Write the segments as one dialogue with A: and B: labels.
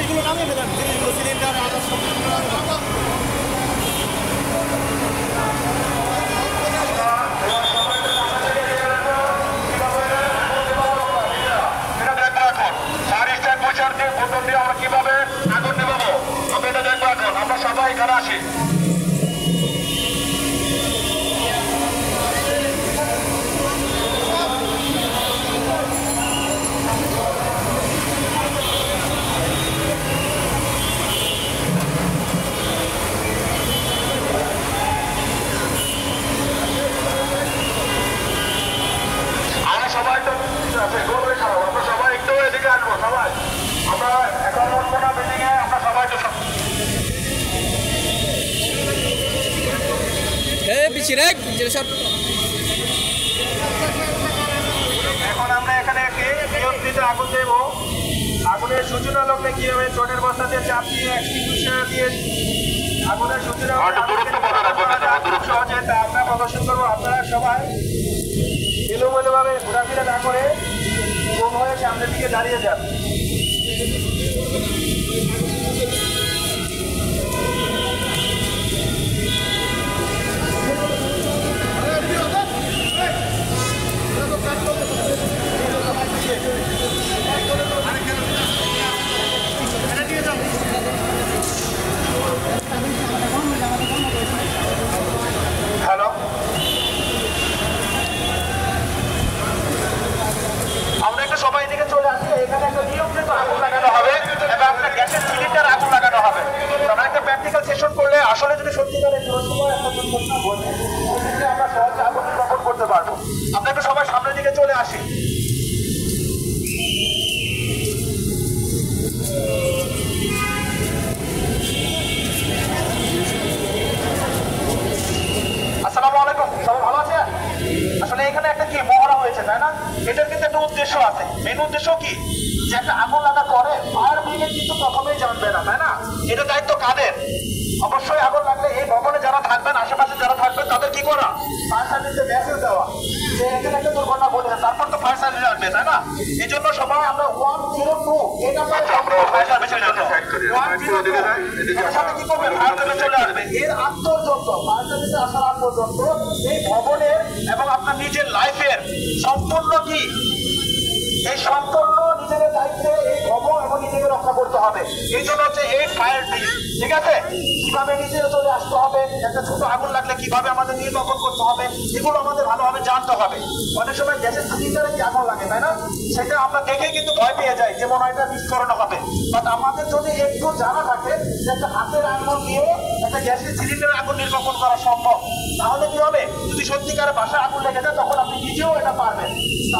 A: জিনিসগুলো নামিয়ে ফেলেন, জিনিসগুলো সিলিন্ডার আদার্স
B: আমরা কিভাবে আগুন নেবাবো আমরা এটা দেখবো এখন। আমরা সবাই এখানে আসি। আমরা সবাই তো আমরা সবাই একটু এদিকে আসবো। সবাই আমরা এখন উঠবো না বিল্ডিং এ, আমরা সবাই তো এখন আমরা এখানে নিয়ন্ত্রিত আগুন দেব। আগুনের সূচনা লগ্নে কিভাবে চটের বস্তা দিয়ে চাপ দিয়ে এক্সটিংগুইশার দিয়ে আগুনের সূচনা সহজে তা আমরা প্রদর্শন করবো। আপনারা সবাই এলোমেলো ভাবে ঘোরাফেরা না করে কোন হয়ে সামনের দিকে দাঁড়িয়ে যান। হ্যালো, আমরা একটু সবাই দিকে চলে আসি। এখানে একটা নিয়ন্ত্রিত আগুন লাগানো হবে এবং একটা গ্যাসের সিলিন্ডার আগুন লাগানো হবে। আমরা একটা প্র্যাকটিক্যাল সেশন করলে আসলে যদি সত্যিকারের সময় একটা দুর্ঘটনা ঘটে আমরা সহজে আগুন নির্বাপন করতে পারবো। আমরা একটু সবাই সামনের দিকে চলে আসি। আসসালামু আলাইকুম, সবাই ভালো আছে? আসলে এখানে একটা কি মহড়া হয়েছে তাই না? এটার কিন্তু একটা উদ্দেশ্য আছে। মেন উদ্দেশ্য কি, যে একটা আগুন লাগা পরে ফায়ার ব্রিগেড কিন্তু প্রথমেই জানবে না তাই না? এটা দায়িত্ব কাদের? অবশ্যই আগুন লাগলে এই ভবনে যারা থাকবেন, আশেপাশে যারা থাকবেন তাদের কি করা, ফায়ার সার্ভিসে মেসেজ দেওয়া যে এখানে একটা দুর্ঘটনা ঘটেছে, তারপর তো ফায়ার সার্ভিস আসবে তাই না? এই জন্য সবাই আমরা 102 এই নাম্বারে ফায়ার সার্ভিসের জন্য 102 এর সাথে কি করবে, ফায়ার সার্ভিস চলে আসবে। এর আগ পর্যন্ত ফায়ার সার্ভিসে আসার আগ পর্যন্ত এই ভবনের এবং আপনার নিজের লাইফের সম্পূর্ণ কি এই সম্পূর্ণ নিজেদের দায়িত্বে এই ভবন এবং নিজেকে রক্ষা করতে হবে। এই জন্য হচ্ছে এই ফায়ার ব্রিগেড, ঠিক আছে? কিভাবে নিজে চলে আসতে হবে, একটা ছোট আগুন লাগলে কিভাবে আমাদের নির্বাপন করতে হবে, এগুলো আমাদের ভালোভাবে জানতে হবে। অনেক সময় গ্যাসের সিলিন্ডারে কি আগুন লাগে তাই না, সেটা আমরা দেখেই কিন্তু ভয় পেয়ে যাই যে মনে হয় এটা বিস্ফোরণ হবে। বাট আমাদের যদি একটু জানা থাকে যে একটা হাতের আগুন দিয়ে একটা গ্যাসের সিলিন্ডারে আগুন নির্বাপন করা সম্ভব, তাহলে কি হবে, যদি সত্যিকারের বাসায় আগুন লেগে যায় তখন আপনি নিজেও এটা পারবেন।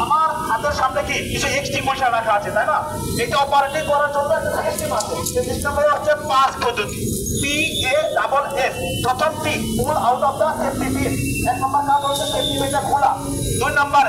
B: আমার হাতের সামনে কি কিছু এক্সটিংগুইশার রাখা আছে তাই না? এটা অপারেটিং করার জন্য একটা সিস্টেম আছে। সেই সিস্টেমটা হচ্ছে পাস পদ্ধতি, PASS। প্রথম P, pool out of the safety pin. এক নম্বর কাজ হচ্ছে সেফটি পিনটা খোলা। 2 নম্বর